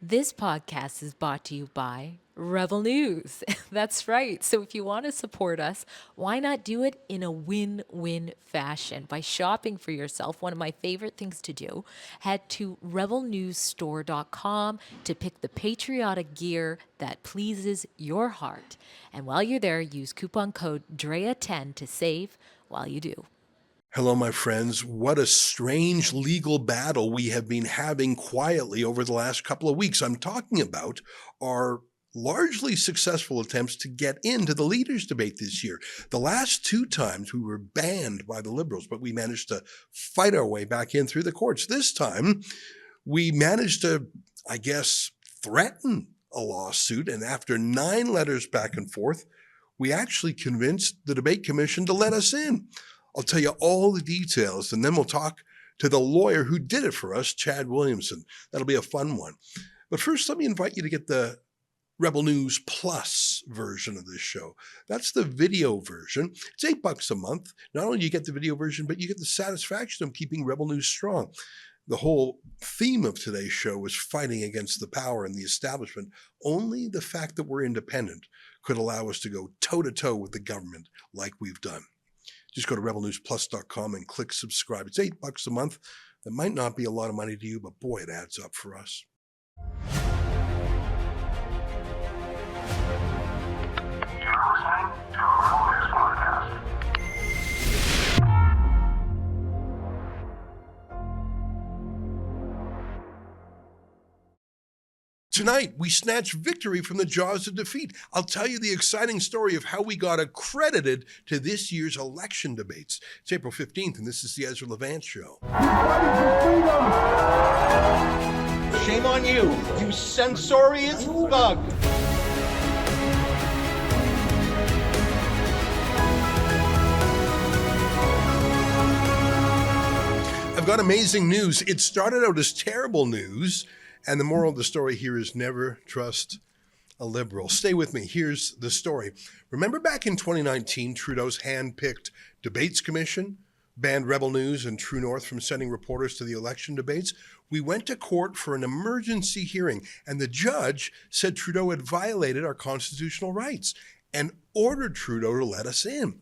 This podcast is brought to you by Rebel News. That's right. So if you want to support us, why not do it in a win-win fashion by shopping for yourself? One of my favorite things to do. Head to rebelnewsstore.com to pick the patriotic gear that pleases your heart. And while you're there, use coupon code DREA10 to save while you do. Hello, my friends. What a strange legal battle we have been having quietly over the last couple of weeks. I'm talking about our largely successful attempts to get into the leaders' debate this year. The last two times we were banned by the Liberals, but we managed to fight our way back in through the courts. This time we managed to, I guess, threaten a lawsuit. And after 9 letters back and forth, we actually convinced the debate commission to let us in. I'll tell you all the details, and then we'll talk to the lawyer who did it for us, Chad Williamson. That'll be a fun one. But first, let me invite you to get the Rebel News Plus version of this show. That's the video version. It's $8 a month. Not only do you get the video version, but you get the satisfaction of keeping Rebel News strong. The whole theme of today's show was fighting against the power and the establishment. Only the fact that we're independent could allow us to go toe-to-toe with the government like we've done. Just go to rebelnewsplus.com and click subscribe. It's $8 a month. That might not be a lot of money to you, but boy, it adds up for us. You're listening to a Rebel News podcast. Tonight, we snatch victory from the jaws of defeat. I'll tell you the exciting story of how we got accredited to this year's election debates. It's April 15th, and this is the Ezra Levant Show. Shame on you, you censorious thug. I've got amazing news. It started out as terrible news, and the moral of the story here is never trust a Liberal. Stay with me. Here's the story. Remember back in 2019, Trudeau's hand-picked debates commission banned Rebel News and True North from sending reporters to the election debates? We went to court for an emergency hearing, and the judge said Trudeau had violated our constitutional rights and ordered Trudeau to let us in.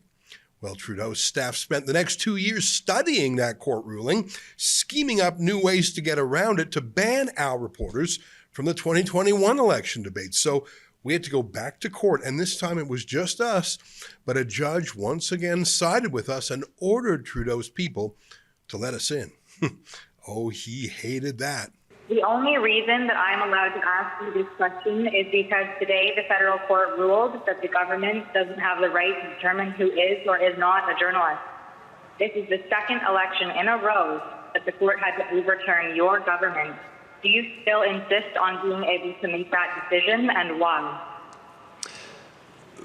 Well, Trudeau's staff spent the next 2 years studying that court ruling, scheming up new ways to get around it to ban our reporters from the 2021 election debates. So we had to go back to court, and this time it was just us, but a judge once again sided with us and ordered Trudeau's people to let us in. Oh, he hated that. The only reason that I'm allowed to ask you this question is because today the federal court ruled that the government doesn't have the right to determine who is or is not a journalist. This is the second election in a row that the court had to overturn your government. Do you still insist on being able to make that decision, and why?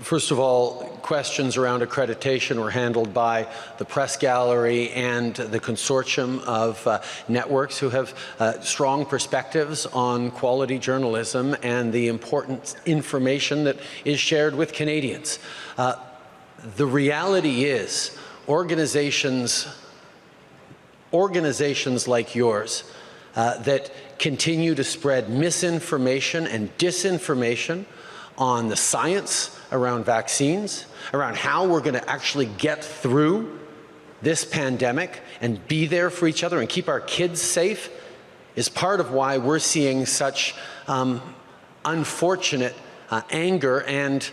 First of all, questions around accreditation were handled by the press gallery and the consortium of networks who have strong perspectives on quality journalism and the important information that is shared with Canadians. The reality is organizations like yours that continue to spread misinformation and disinformation on the science around vaccines, around how we're going to actually get through this pandemic and be there for each other and keep our kids safe, is part of why we're seeing such unfortunate anger and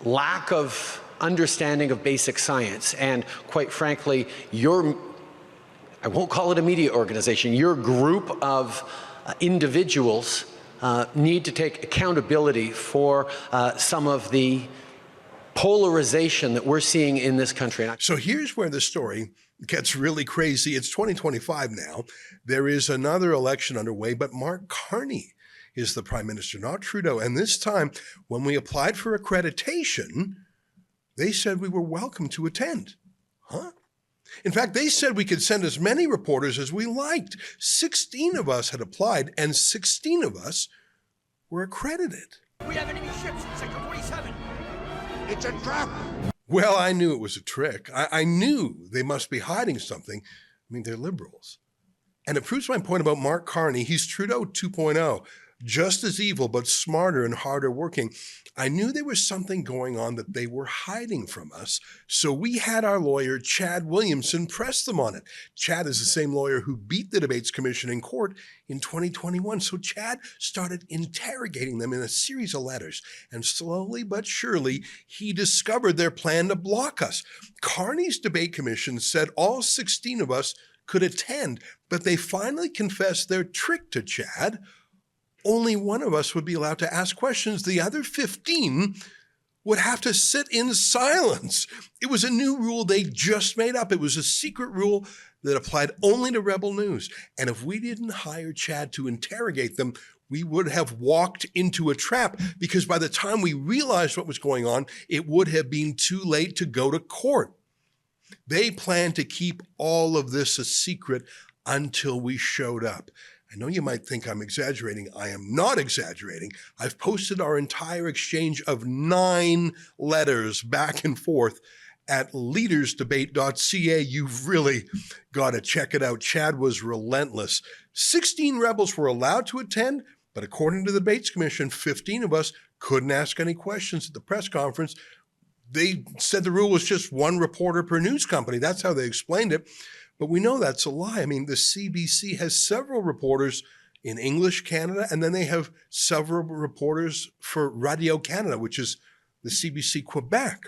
lack of understanding of basic science. And quite frankly, I won't call it a media organization, your group of individuals need to take accountability for some of the polarization that we're seeing in this country. So here's where the story gets really crazy. It's 2025 now. There is another election underway, but Mark Carney is the prime minister, not Trudeau. And this time, when we applied for accreditation, they said we were welcome to attend. Huh? In fact, they said we could send as many reporters as we liked. 16 of us had applied, and 16 of us were accredited. We have enemy ships in Sector 47. It's a trap. Well, I knew it was a trick. I knew they must be hiding something. I mean, they're Liberals. And it proves my point about Mark Carney. He's Trudeau 2.0. just as evil, but smarter and harder working. I knew there was something going on that they were hiding from us, so we had our lawyer, Chad Williamson, press them on it. Chad is the same lawyer who beat the Debates Commission in court in 2021, so Chad started interrogating them in a series of letters, and slowly but surely, he discovered their plan to block us. Carney's debate commission said all 16 of us could attend, but they finally confessed their trick to Chad. Only one of us would be allowed to ask questions. The other 15 would have to sit in silence. It was a new rule they just made up. It was a secret rule that applied only to Rebel News. And if we didn't hire Chad to interrogate them, we would have walked into a trap, because by the time we realized what was going on, it would have been too late to go to court. They planned to keep all of this a secret until we showed up. I know you might think I'm exaggerating. I am not exaggerating. I've posted our entire exchange of 9 letters back and forth at leadersdebate.ca. You've really got to check it out. Chad was relentless. 16 rebels were allowed to attend, but according to the Debates Commission, 15 of us couldn't ask any questions at the press conference. They said the rule was just 1 reporter per news company. That's how they explained it. But we know that's a lie. I mean, the CBC has several reporters in English Canada, and then they have several reporters for Radio Canada, which is the CBC Quebec.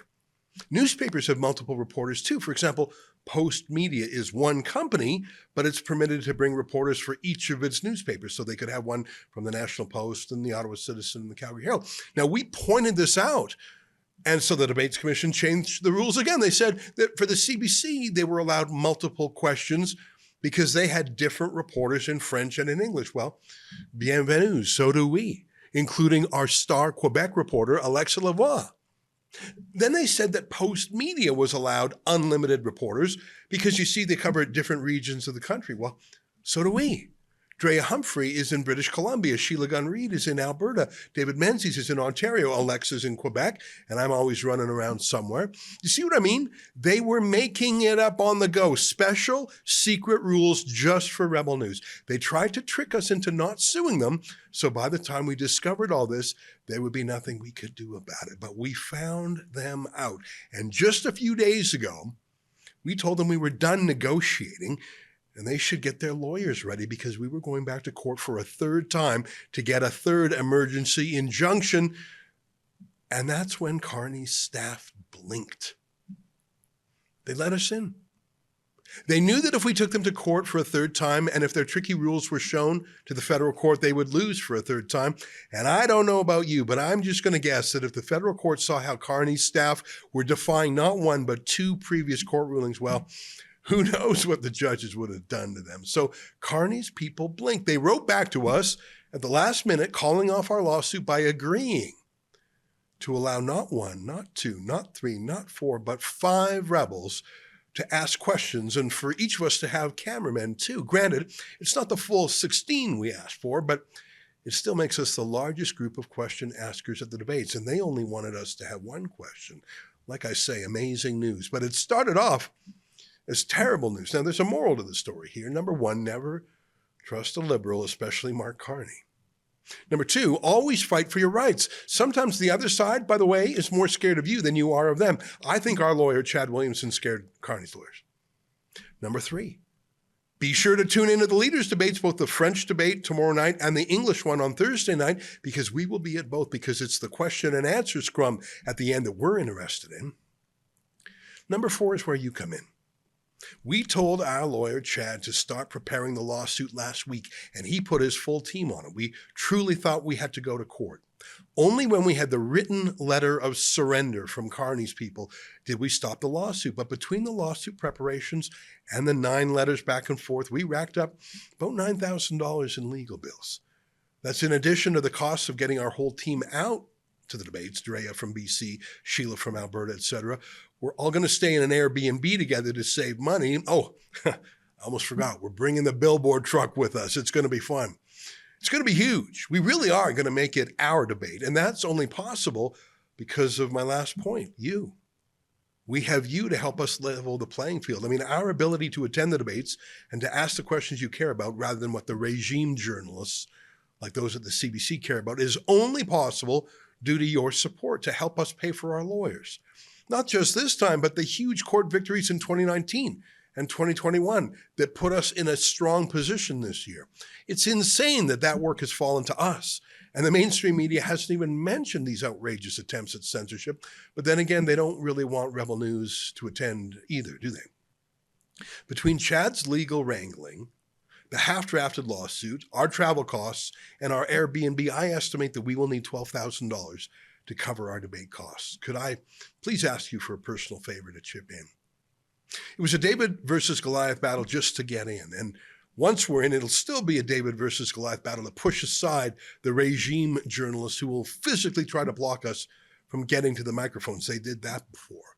Newspapers have multiple reporters too. For example, Post Media is one company, but it's permitted to bring reporters for each of its newspapers. So they could have one from the National Post and the Ottawa Citizen and the Calgary Herald. Now, we pointed this out. And so the Debates Commission changed the rules again. They said that for the CBC, they were allowed multiple questions because they had different reporters in French and in English. Well, bienvenue, so do we, including our star Quebec reporter, Alexa Lavoie. Then they said that Post Media was allowed unlimited reporters because, you see, they cover different regions of the country. Well, so do we. Drea Humphrey is in British Columbia. Sheila Gunn-Reid is in Alberta. David Menzies is in Ontario. Alexa's in Quebec. And I'm always running around somewhere. You see what I mean? They were making it up on the go. Special secret rules just for Rebel News. They tried to trick us into not suing them. So by the time we discovered all this, there would be nothing we could do about it. But we found them out. And just a few days ago, we told them we were done negotiating, and they should get their lawyers ready because we were going back to court for a 3rd time to get a 3rd emergency injunction. And that's when Carney's staff blinked. They let us in. They knew that if we took them to court for a 3rd time, and if their tricky rules were shown to the federal court, they would lose for a 3rd time. And I don't know about you, but I'm just going to guess that if the federal court saw how Carney's staff were defying not 1, but 2 previous court rulings, well, who knows what the judges would have done to them. So Carney's people blinked. They wrote back to us at the last minute, calling off our lawsuit by agreeing to allow not 1, not 2, not 3, not 4, but 5 rebels to ask questions, and for each of us to have cameramen too. Granted, it's not the full 16 we asked for, but it still makes us the largest group of question askers at the debates, and they only wanted us to have 1 question. Like I say, amazing news. But it started off as terrible news. Now, there's a moral to the story here. Number 1, never trust a liberal, especially Mark Carney. Number 2, always fight for your rights. Sometimes the other side, by the way, is more scared of you than you are of them. I think our lawyer, Chad Williamson, scared Carney's lawyers. Number 3, be sure to tune into the leaders' debates, both the French debate tomorrow night and the English one on Thursday night, because we will be at both, because it's the question and answer scrum at the end that we're interested in. Number 4 is where you come in. We told our lawyer, Chad, to start preparing the lawsuit last week, and he put his full team on it. We truly thought we had to go to court. Only when we had the written letter of surrender from Carney's people did we stop the lawsuit. But between the lawsuit preparations and the 9 letters back and forth, we racked up about $9,000 in legal bills. That's in addition to the costs of getting our whole team out to the debates, Drea from BC, Sheila from Alberta, etc. We're all going to stay in an Airbnb together to save money. Oh, I almost forgot. We're bringing the billboard truck with us. It's going to be fun. It's going to be huge. We really are going to make it our debate. And that's only possible because of my last point, you. We have you to help us level the playing field. I mean, our ability to attend the debates and to ask the questions you care about rather than what the regime journalists like those at the CBC care about, is only possible due to your support to help us pay for our lawyers. Not just this time, but the huge court victories in 2019 and 2021 that put us in a strong position this year. It's insane that that work has fallen to us. And the mainstream media hasn't even mentioned these outrageous attempts at censorship. But then again, they don't really want Rebel News to attend either, do they? Between Chad's legal wrangling, the half-drafted lawsuit, our travel costs, and our Airbnb, I estimate that we will need $12,000 to cover our debate costs. Could I please ask you for a personal favor to chip in? It was a David versus Goliath battle just to get in. And once we're in, it'll still be a David versus Goliath battle to push aside the regime journalists who will physically try to block us from getting to the microphones. They did that before.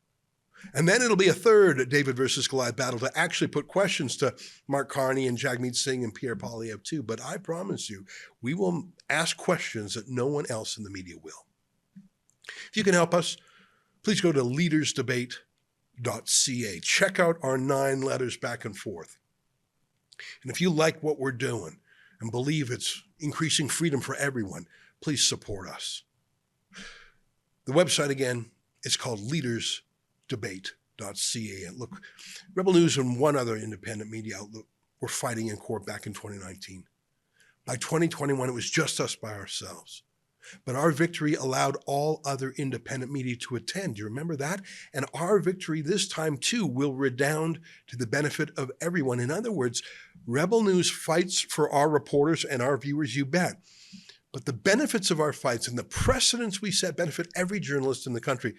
And then it'll be a third David versus Goliath battle to actually put questions to Mark Carney and Jagmeet Singh and Pierre Poilievre too. But I promise you, we will ask questions that no one else in the media will. If you can help us, please go to leadersdebate.ca. Check out our 9 letters back and forth. And if you like what we're doing and believe it's increasing freedom for everyone, please support us. The website again is called leadersdebate.ca. And look, Rebel News and one other independent media outlet were fighting in court back in 2019. By 2021, it was just us by ourselves. But our victory allowed all other independent media to attend. Do you remember that? And our victory this time, too, will redound to the benefit of everyone. In other words, Rebel News fights for our reporters and our viewers, you bet. But the benefits of our fights and the precedents we set benefit every journalist in the country,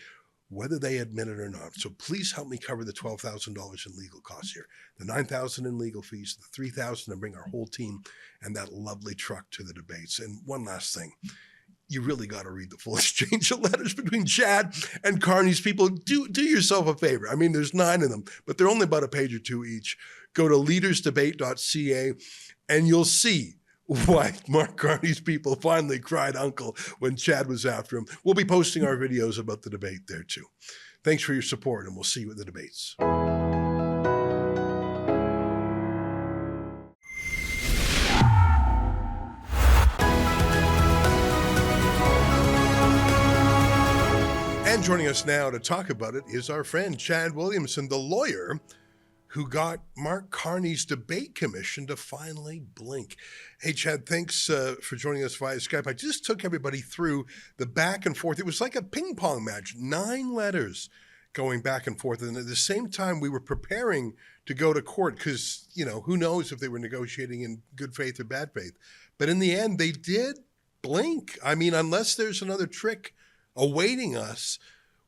whether they admit it or not. So please help me cover the $12,000 in legal costs here, the $9,000 in legal fees, the $3,000 to bring our whole team and that lovely truck to the debates. And one last thing. You really got to read the full exchange of letters between Chad and Carney's people. Do yourself a favor. I mean, there's 9 of them, but they're only about a page or 2 each. Go to leadersdebate.ca and you'll see why Mark Carney's people finally cried uncle when Chad was after him. We'll be posting our videos about the debate there too. Thanks for your support, and we'll see you at the debates. And joining us now to talk about it is our friend Chad Williamson, the lawyer who got Mark Carney's debate commission to finally blink. Hey, Chad, thanks for joining us via Skype. I just took everybody through the back and forth. It was like a ping pong match, 9 letters going back and forth. And at the same time, we were preparing to go to court because, you know, who knows if they were negotiating in good faith or bad faith. But in the end, they did blink. I mean, unless there's another trick awaiting us,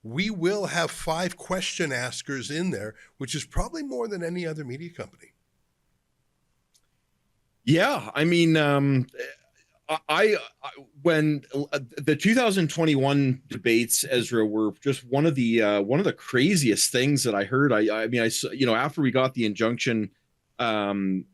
we will have 5 question askers in there, which is probably more than any other media company. Yeah, I mean, I when the 2021 debates, Ezra, were just one of the craziest things that I heard. I mean, you know, after we got the injunction, I mean,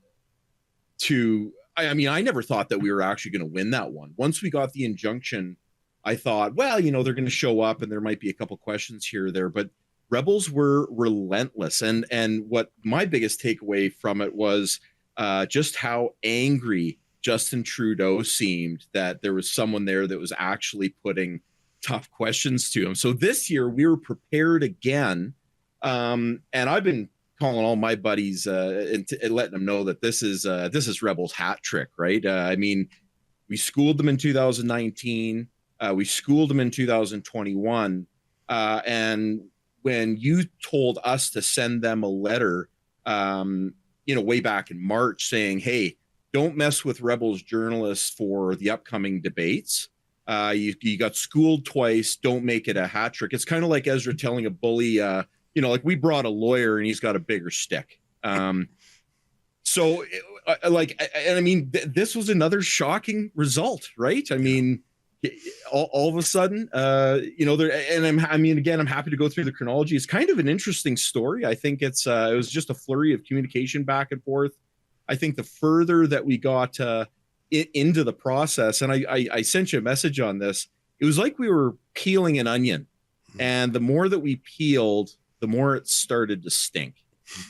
I never thought that we were actually going to win that one. Once we got the injunction, I thought, well, you know, they're going to show up and there might be a couple questions here or there, but Rebels were relentless. And what my biggest takeaway from it was just how angry Justin Trudeau seemed that there was someone there that was actually putting tough questions to him. So this year we were prepared again. And I've been calling all my buddies and letting them know that this is Rebels hat trick, right? I mean, we schooled them in 2019. We schooled them in 2021. And when you told us to send them a letter, you know, way back in March saying, hey, don't mess with Rebels journalists for the upcoming debates. You got schooled twice. Don't make it a hat trick. It's kind of like Ezra telling a bully, you know, like we brought a lawyer and he's got a bigger stick. So and I mean, this was another shocking result, right? I mean, all of a sudden, you know, I mean, again, I'm happy to go through the chronology. It's kind of an interesting story. I think it was just a flurry of communication back and forth. I think the further that we got into the process, and I sent you a message on this, it was like we were peeling an onion, and the more that we peeled, the more it started to stink,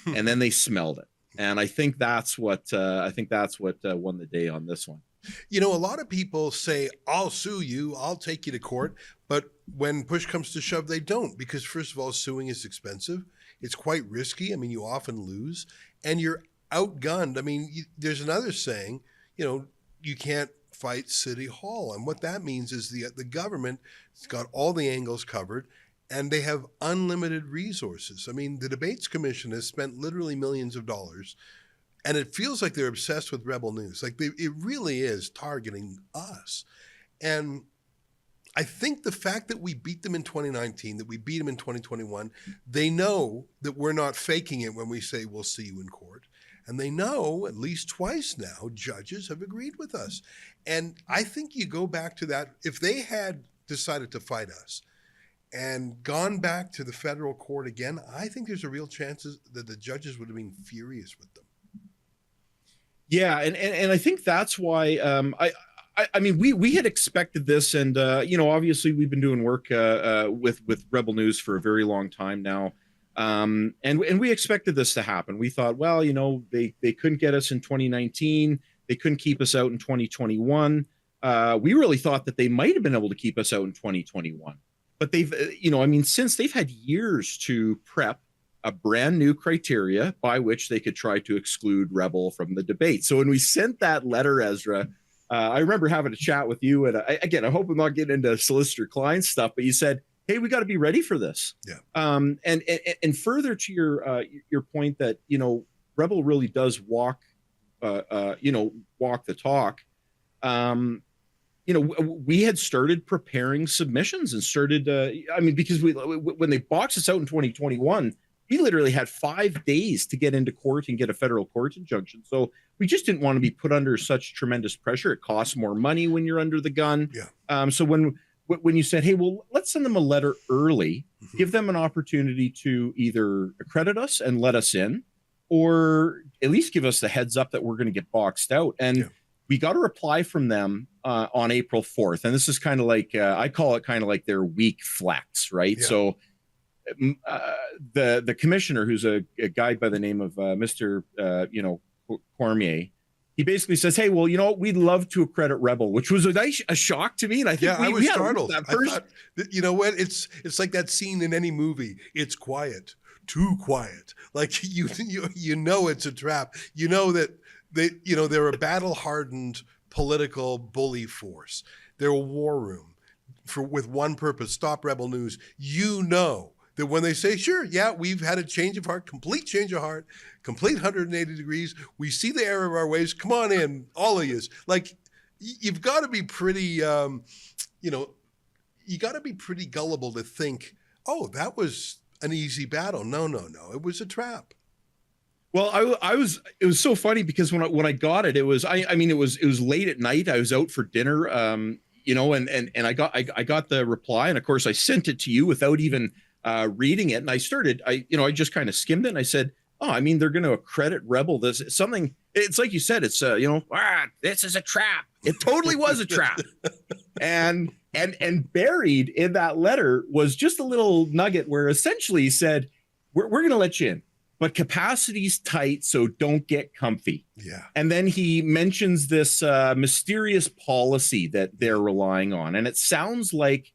and then they smelled it. And I think that's what won the day on this one. You know, a lot of people say, I'll sue you, I'll take you to court. But when push comes to shove, they don't, because first of all, suing is expensive. It's quite risky. I mean, you often lose and you're outgunned. I mean, there's another saying, you know, you can't fight City Hall. And what that means is the government has got all the angles covered and they have unlimited resources. I mean, the Debates Commission has spent literally millions of dollars. And it feels like they're obsessed with Rebel News. Like it really is targeting us. And I think the fact that we beat them in 2019, that we beat them in 2021, they know that we're not faking it when we say we'll see you in court. And they know at least twice now, judges have agreed with us. And I think you go back to that. If they had decided to fight us and gone back to the federal court again, I think there's a real chance that the judges would have been furious with them. Yeah, and I think that's why I mean we had expected this, and you know, obviously we've been doing work with Rebel News for a very long time now, and we expected this to happen. We thought, well, you know, they couldn't get us in 2019, they couldn't keep us out in 2021. We really thought that they might have been able to keep us out in 2021, but they've, you know, I mean, since they've had years to prep a brand new criteria by which they could try to exclude Rebel from the debate. So when we sent that letter, Ezra, I remember having a chat with you. And again, I hope I'm not getting into solicitor-client stuff, but you said, hey, we got to be ready for this. Yeah. And further to your point that, you know, Rebel really does walk the talk. You know, we had started preparing submissions and started, I mean, because when they boxed us out in 2021, we literally had 5 days to get into court and get a federal court injunction. So we just didn't want to be put under such tremendous pressure. It costs more money when you're under the gun. Yeah. So when you said, hey, well, let's send them a letter early, give them an opportunity to either accredit us and let us in, or at least give us the heads up that we're going to get boxed out. And we got a reply from them on April 4th. And this is kind of like, I call it kind of like their week flex, right? Yeah. So the commissioner, who's a guy by the name of Mr. Cormier, he basically says, hey, well, you know what, we'd love to accredit Rebel, which was a shock to me. And I think I was startled. That I thought, you know what? It's like that scene in any movie. It's quiet, too quiet. Like you know it's a trap. You know that they're a battle-hardened political bully force. They're a war room with one purpose: stop Rebel News. You know that when they say, sure, yeah, we've had a change of heart, complete change of heart, complete 180 degrees. We see the error of our ways. Come on in, all of you. Like, you've got to be pretty, you got to be pretty gullible to think, oh, that was an easy battle. No, it was a trap. Well, it was so funny because when I got it, it was late at night. I was out for dinner, and I got the reply, and of course I sent it to you without even reading it. And I just kind of skimmed it and I said, oh, I mean, they're going to accredit Rebel. This is something, it's like you said, it's this is a trap. It totally was a trap. And buried in that letter was just a little nugget where essentially he said, we're going to let you in, but capacity's tight, so don't get comfy. Yeah. And then he mentions this mysterious policy that they're relying on. And it sounds like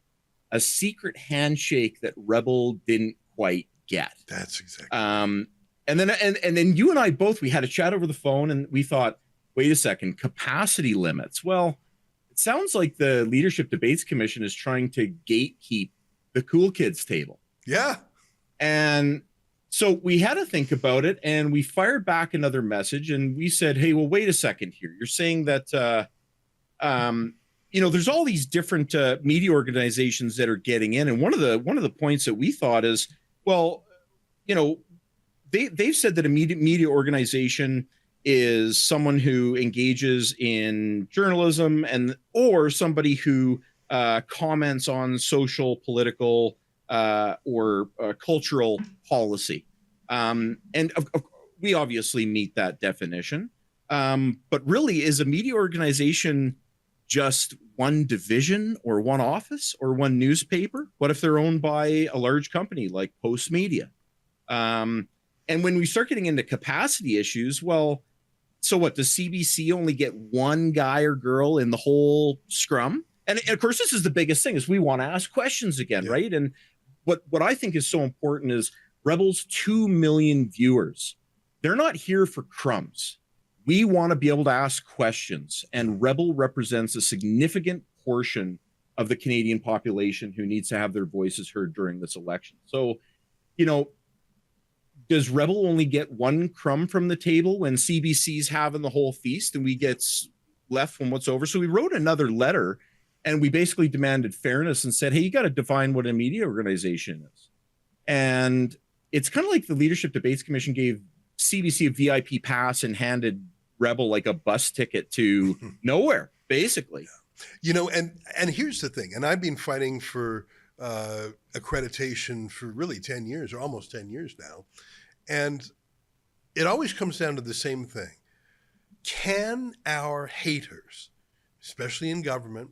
a secret handshake that Rebel didn't quite get. That's exactly. And then you and I both, we had a chat over the phone and we thought, wait a second, capacity limits. Well, it sounds like the Leadership Debates Commission is trying to gatekeep the cool kids table. Yeah. And so we had to think about it, and we fired back another message and we said, hey, well, wait a second here. You're saying that, there's all these different media organizations that are getting in. And one of the points that we thought is, well, they've said that a media organization is someone who engages in journalism or somebody who comments on social, political, or cultural policy. We obviously meet that definition. But really, is a media organization just one division or one office or one newspaper? What if they're owned by a large company like Post Media? And when we start getting into capacity issues, well, So what, does CBC only get one guy or girl in the whole scrum? And of course, this is the biggest thing, is we want to ask questions again, right? And what I think is so important is Rebel's 2 million viewers. They're not here for crumbs. We want to be able to ask questions, and Rebel represents a significant portion of the Canadian population who needs to have their voices heard during this election. So, you know, does Rebel only get one crumb from the table when CBC's having the whole feast and we get left from what's over? So we wrote another letter and we basically demanded fairness and said, hey, you got to define what a media organization is. And it's kind of like the Leadership Debates Commission gave CBC a VIP pass and handed Rebel like a bus ticket to nowhere, basically. You know, and here's the thing, and I've been fighting for accreditation for really 10 years or almost 10 years now. And it always comes down to the same thing. Can our haters, especially in government,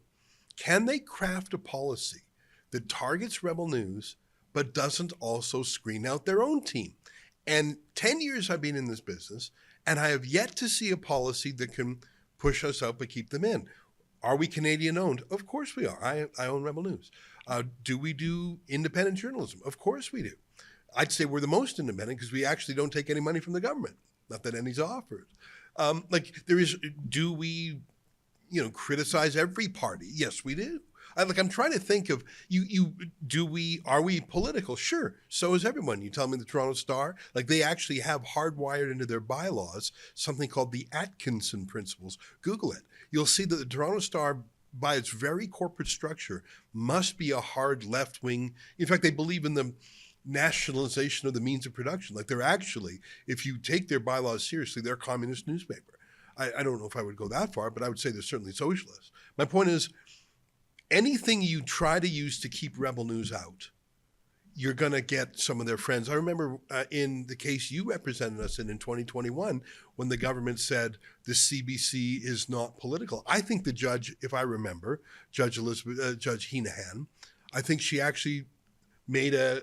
can they craft a policy that targets Rebel News but doesn't also screen out their own team? And 10 years I've been in this business, and I have yet to see a policy that can push us out but keep them in. Are we Canadian owned? Of course we are. I own Rebel News. Do we do independent journalism? Of course we do. I'd say we're the most independent because we actually don't take any money from the government. Not that any's offered. Do we, criticize every party? Yes, we do. I'm trying to think of are we political? Sure. So is everyone. You tell me the Toronto Star, they actually have hardwired into their bylaws something called the Atkinson principles. Google it. You'll see that the Toronto Star, by its very corporate structure, must be a hard left wing. In fact, they believe in the nationalization of the means of production. They're actually, if you take their bylaws seriously, they're a communist newspaper. I don't know if I would go that far, but I would say they're certainly socialist. My point is, anything you try to use to keep Rebel News out, you're going to get some of their friends. I remember in the case you represented us in 2021, when the government said the CBC is not political. I think the judge, if I remember, Judge Heenahan, I think she actually made a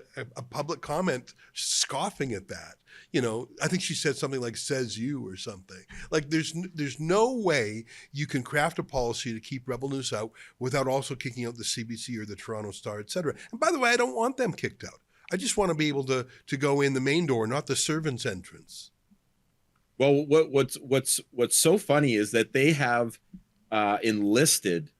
public comment scoffing at that. I think she said something like "says you" or something. There's no way you can craft a policy to keep Rebel News out without also kicking out the CBC or the Toronto Star, et cetera. And by the way, I don't want them kicked out. I just want to be able to go in the main door, not the servants' entrance. Well, what's so funny is that they have enlisted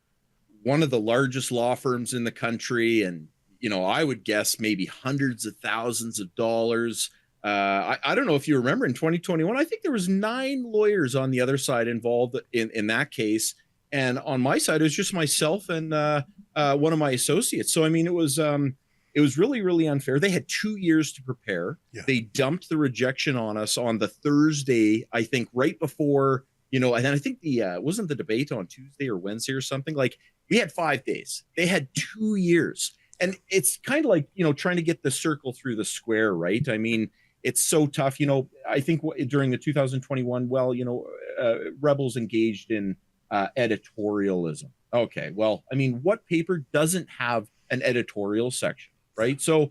one of the largest law firms in the country, and I would guess maybe hundreds of thousands of dollars. I don't know if you remember in 2021, I think there was 9 lawyers on the other side involved in that case. And on my side, it was just myself and one of my associates. So, it was really, really unfair. They had 2 years to prepare. Yeah. They dumped the rejection on us on the Thursday, I think right before, and I think wasn't the debate on Tuesday or Wednesday or something? We had 5 days. They had 2 years. And it's kind of like, trying to get the circle through the square, right? It's so tough. I think during the 2021, Rebels engaged in editorialism. Okay, well, what paper doesn't have an editorial section, right? So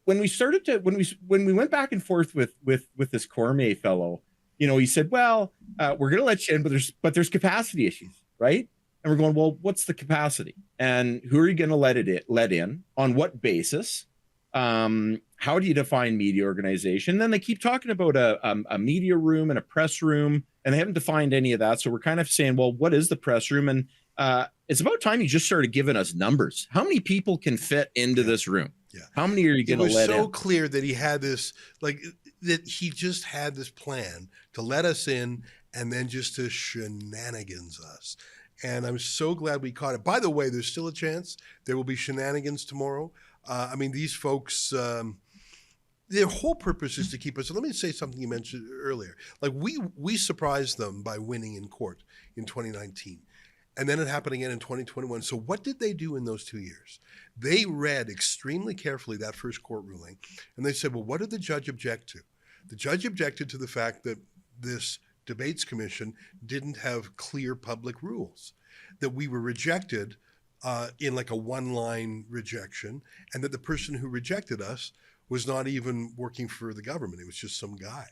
when we went back and forth with this Cormier fellow, he said, well, we're going to let you in, but there's capacity issues, right? And we're going, well, what's the capacity? And who are you going to let in? On what basis? How do you define media organization? Then they keep talking about a media room and a press room, and they haven't defined any of that. So we're kind of saying, well, what is the press room? And it's about time you just started giving us numbers. How many people can fit into this room? Yeah. How many are you going to let in? It was so clear that he had this, that he just had this plan to let us in and then just to shenanigans us. And I'm so glad we caught it. By the way, there's still a chance there will be shenanigans tomorrow. These folks, their whole purpose is to keep us. So let me say something you mentioned earlier. We surprised them by winning in court in 2019. And then it happened again in 2021. So what did they do in those 2 years? They read extremely carefully that first court ruling. And they said, well, what did the judge object to? The judge objected to the fact that this Debates Commission didn't have clear public rules, that we were rejected in a one-line rejection, and that the person who rejected us was not even working for the government. It was just some guy.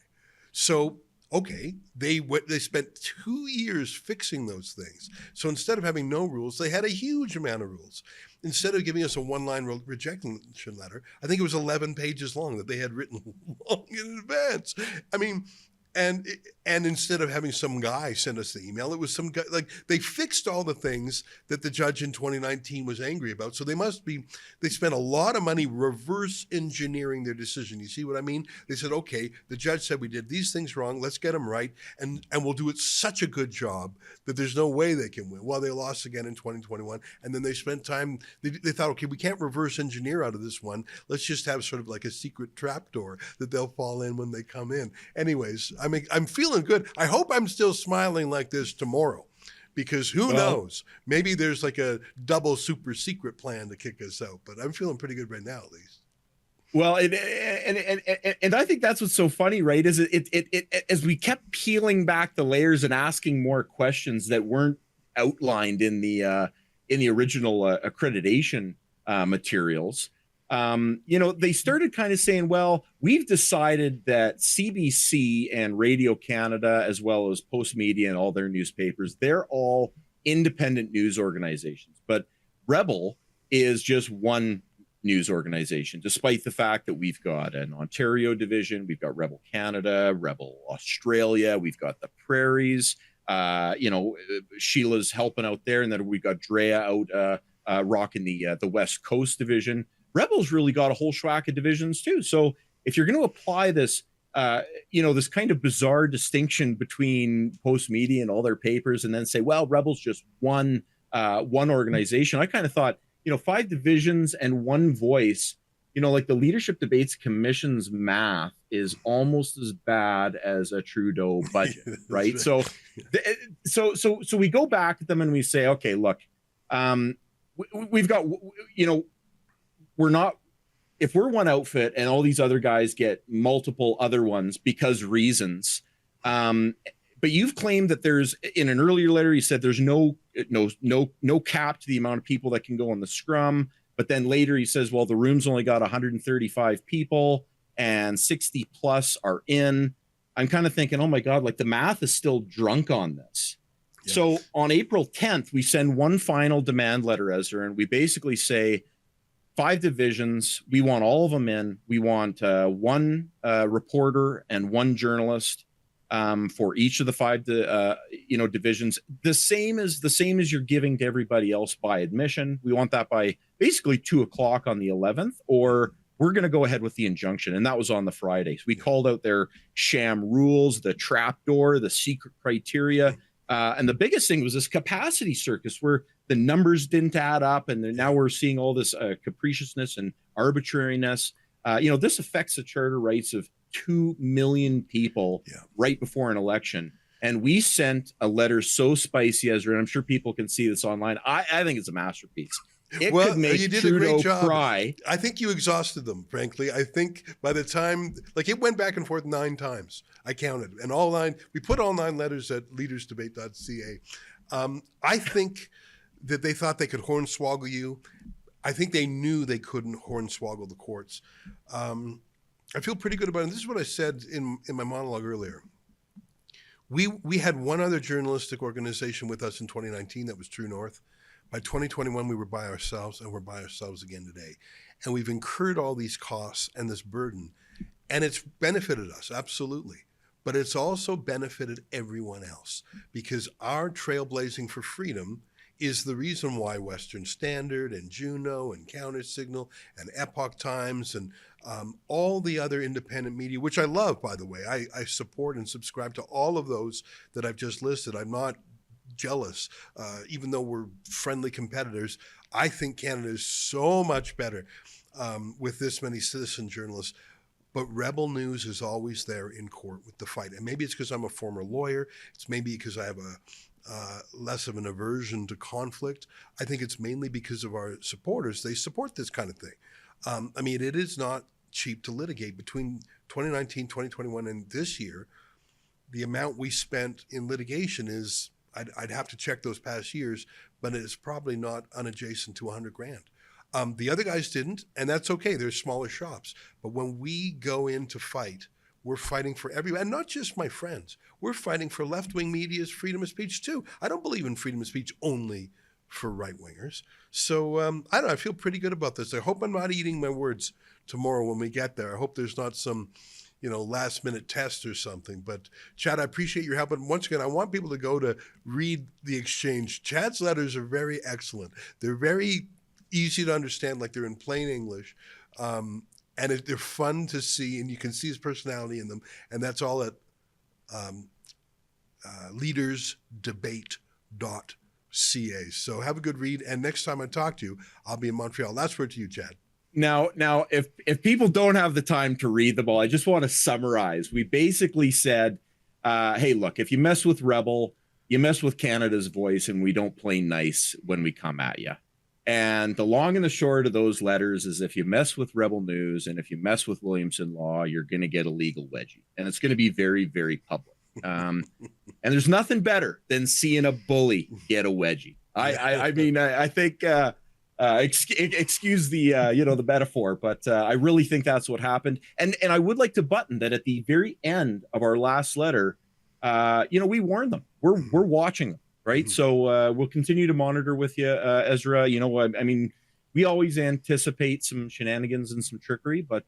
So Okay, they spent 2 years fixing those things. So instead of having no rules, they had a huge amount of rules. Instead of giving us a one-line rejection letter, I think it was 11 pages long that they had written long in advance. I mean, and instead of having some guy send us the email, it was some guy. Like, they fixed all the things that the judge in 2019 was angry about. So they spent a lot of money reverse engineering their decision. You see what I mean? They said, okay, the judge said we did these things wrong. Let's get them right. And we'll do it such a good job that there's no way they can win. Well, they lost again in 2021. And then they spent time, they thought, okay, we can't reverse engineer out of this one. Let's just have sort of like a secret trapdoor that they'll fall in when they come in. Anyways, I mean, I'm feeling good. I hope I'm still smiling like this tomorrow, because who knows? Maybe there's like a double super secret plan to kick us out. But I'm feeling pretty good right now, at least. Well, and I think that's what's so funny, right? Is it as we kept peeling back the layers and asking more questions that weren't outlined in the original accreditation materials. They started kind of saying, well, we've decided that CBC and Radio Canada, as well as Post Media and all their newspapers, they're all independent news organizations. But Rebel is just one news organization, despite the fact that we've got an Ontario division, we've got Rebel Canada, Rebel Australia, we've got the Prairies, Sheila's helping out there, and then we've got Drea out rocking the West Coast division. Rebel's really got a whole schwack of divisions too. So if you're going to apply this, this kind of bizarre distinction between Post Media and all their papers, and then say, well, Rebel's just one organization, I kind of thought, 5 divisions and one voice, like the Leadership Debates Commission's math is almost as bad as a Trudeau budget, right? So we go back at them and we say, okay, look, we've got, we're not, if we're one outfit and all these other guys get multiple other ones because reasons, but you've claimed that there's, in an earlier letter, you said there's no cap to the amount of people that can go on the scrum. But then later he says, well, the room's only got 135 people and 60 plus are in. I'm kind of thinking, oh my God, like the math is still drunk on this. Yeah. So on April 10th, we send one final demand letter, Ezra, and we basically say 5 divisions. We want all of them in. We want one reporter and one journalist for each of the 5 divisions. The same as you're giving to everybody else by admission. We want that by basically 2:00 on the 11th, or we're going to go ahead with the injunction. And that was on the Friday. So we called out their sham rules, the trapdoor, the secret criteria. And the biggest thing was this capacity circus where the numbers didn't add up. And now we're seeing all this capriciousness and arbitrariness. This affects the charter rights of 2 million people right before an election. And we sent a letter so spicy, Ezra, and I'm sure people can see this online. I think it's a masterpiece. It could make you did Trudeau a great job. Cry. I think you exhausted them, frankly. I think by the time, it went back and forth 9 times. I counted. And we put all 9 letters at leadersdebate.ca. I think that they thought they could hornswoggle you. I think they knew they couldn't hornswoggle the courts. I feel pretty good about it. This is what I said in my monologue earlier. We had one other journalistic organization with us in 2019, that was True North. By 2021, we were by ourselves, and we're by ourselves again today. And we've incurred all these costs and this burden, and it's benefited us, absolutely. But it's also benefited everyone else, because our trailblazing for freedom is the reason why Western Standard and Juno and Countersignal and Epoch Times and all the other independent media, which I love, by the way. I support and subscribe to all of those that I've just listed. I'm not jealous, even though we're friendly competitors. I think Canada is so much better with this many citizen journalists. But Rebel News is always there in court with the fight. And maybe it's because I'm a former lawyer. It's maybe because I have less of an aversion to conflict. I think it's mainly because of our supporters. They support this kind of thing. It is not cheap to litigate. Between 2019, 2021, and this year, the amount we spent in litigation is, I'd have to check those past years, but it's probably not unadjacent to $100,000. The other guys didn't, and that's okay. They're smaller shops. But when we go in to fight, We're fighting for everyone, and not just my friends. We're fighting for left-wing media's freedom of speech too. I don't believe in freedom of speech only for right-wingers. So I don't know, I feel pretty good about this. I hope I'm not eating my words tomorrow when we get there. I hope there's not some, last minute test or something. But Chad, I appreciate your help. And once again, I want people to go to read the exchange. Chad's letters are very excellent. They're very easy to understand, like they're in plain English. And they're fun to see, and you can see his personality in them. And that's all at leadersdebate.ca. So have a good read. And next time I talk to you, I'll be in Montreal. Last word to you, Chad. Now, if people don't have the time to read them all, I just want to summarize. We basically said, hey, look, if you mess with Rebel, you mess with Canada's voice, and we don't play nice when we come at you. And the long and the short of those letters is if you mess with Rebel News and if you mess with Williamson Law, you're going to get a legal wedgie. And it's going to be very, very public. And there's nothing better than seeing a bully get a wedgie. I think, excuse the, the metaphor, but I really think that's what happened. And I would like to button that at the very end of our last letter, we warned them. We're watching them. Right. Mm-hmm. So we'll continue to monitor with you, Ezra. We always anticipate some shenanigans and some trickery. But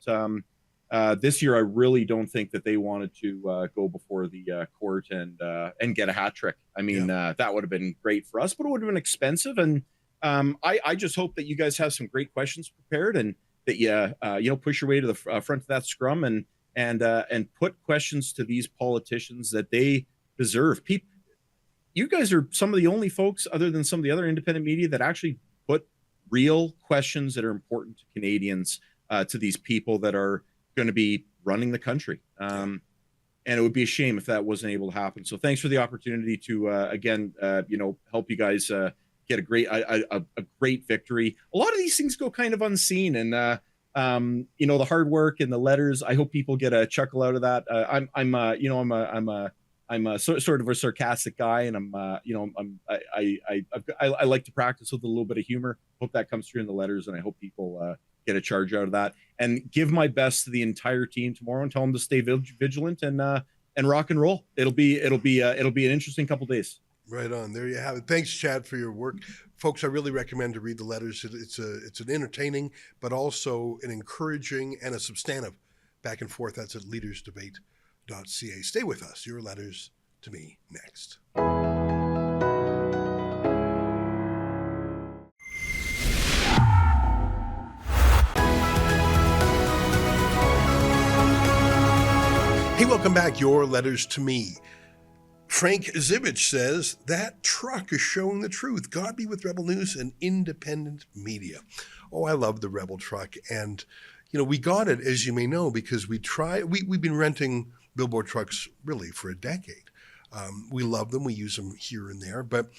this year, I really don't think that they wanted to go before the court and get a hat trick. That would have been great for us, but it would have been expensive. And I just hope that you guys have some great questions prepared and that you push your way to the front of that scrum and put questions to these politicians that they deserve. You guys are some of the only folks, other than some of the other independent media, that actually put real questions that are important to Canadians to these people that are going to be running the country. And it would be a shame if that wasn't able to happen. So thanks for the opportunity to, again, help you guys get a great victory. A lot of these things go kind of unseen, and the hard work and the letters. I hope people get a chuckle out of that. I'm a sort of a sarcastic guy, and I like to practice with a little bit of humor. Hope that comes through in the letters, and I hope people get a charge out of that. And give my best to the entire team tomorrow, and tell them to stay vigilant and rock and roll. It'll be an interesting couple of days. Right on. There you have it. Thanks, Chad, for your work, folks. I really recommend to read the letters. It's an entertaining, but also an encouraging and a substantive back and forth. That's at leadersdebate.ca. Stay with us. Your letters to me next. Hey, welcome back. Your letters to me. Frank Zivich says, that truck is showing the truth. God be with Rebel News and independent media. Oh, I love the Rebel truck. And, we got it, as you may know, because we've been renting billboard trucks really for a decade. We love them. We use them here and there. But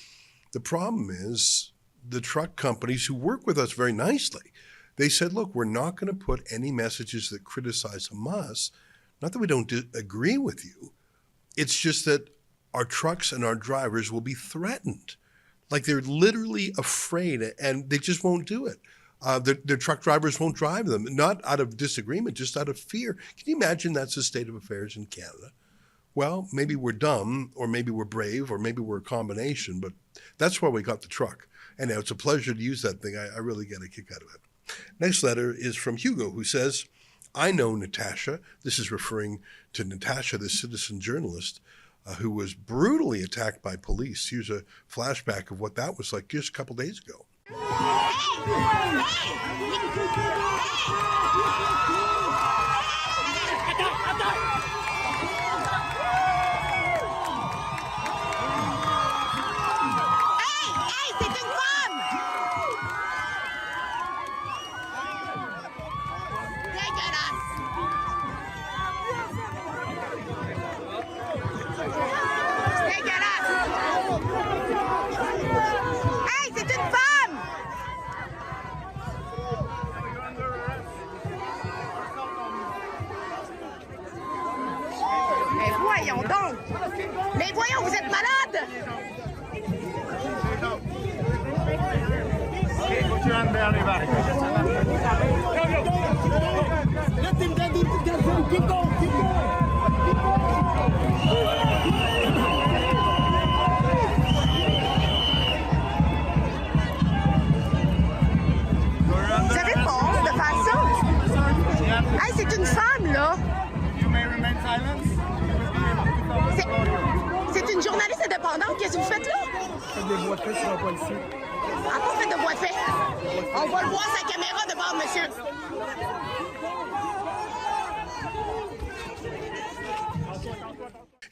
the problem is the truck companies who work with us very nicely, they said, look, we're not going to put any messages that criticize Hamas. Not that we don't agree with you. It's just that our trucks and our drivers will be threatened. Like they're literally afraid, and they just won't do it. Their truck drivers won't drive them, not out of disagreement, just out of fear. Can you imagine that's the state of affairs in Canada? Well, maybe we're dumb, or maybe we're brave, or maybe we're a combination, but that's why we got the truck. And it's a pleasure to use that thing. I really get a kick out of it. Next letter is from Hugo, who says, I know Natasha. This is referring to Natasha, the citizen journalist, who was brutally attacked by police. Here's a flashback of what that was like just a couple days ago. Mais voyons, vous êtes malade! Let him keep going. Ça répond de faire ça. Hey, c'est une femme, là. C'est une journaliste indépendante. Qu'est-ce que vous faites là? Faites des voies de fait sur un policier. À quoi faites de voie de fait? On va le voir sa caméra de bord, monsieur.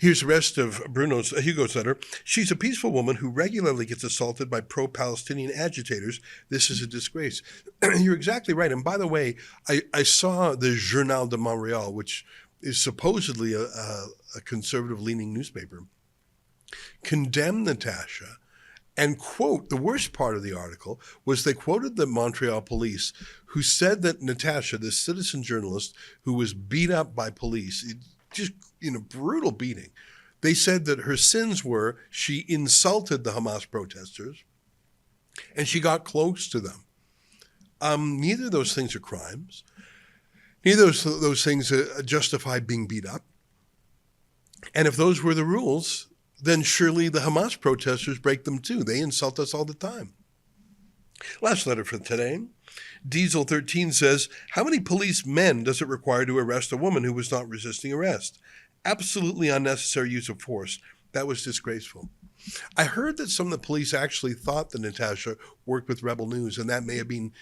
Here's the rest of Hugo's letter. She's a peaceful woman who regularly gets assaulted by pro-Palestinian agitators. This is a disgrace. You're exactly right. And by the way, I saw the Journal de Montréal, which is supposedly a conservative-leaning newspaper, condemn Natasha and quote, the worst part of the article was they quoted the Montreal police who said that Natasha, this citizen journalist who was beat up by police, just, brutal beating. They said that her sins were she insulted the Hamas protesters and she got close to them. Neither of those things are crimes. Neither of those things justify being beat up. And if those were the rules, then surely the Hamas protesters break them too. They insult us all the time. Last letter for today. Diesel 13 says, how many policemen does it require to arrest a woman who was not resisting arrest? Absolutely unnecessary use of force. That was disgraceful. I heard that some of the police actually thought that Natasha worked with Rebel News, and that may have been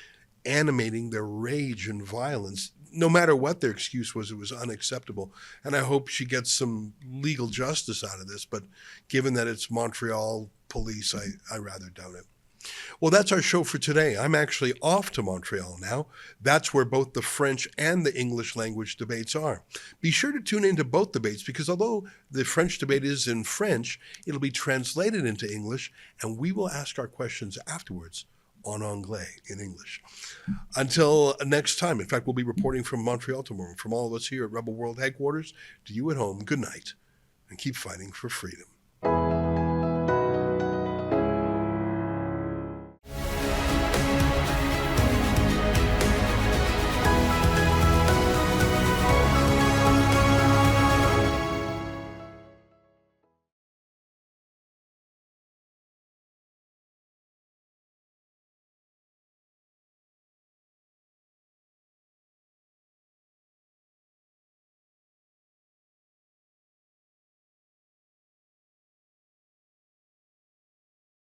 animating their rage and violence. No matter what their excuse was, it was unacceptable. And I hope she gets some legal justice out of this. But given that it's Montreal police, I rather doubt it. Well, that's our show for today. I'm actually off to Montreal now. That's where both the French and the English language debates are. Be sure to tune into both debates because although the French debate is in French, it'll be translated into English, and we will ask our questions afterwards en anglais, in English. Until next time, in fact, we'll be reporting from Montreal tomorrow. From all of us here at Rebel World Headquarters, to you at home, good night, and keep fighting for freedom.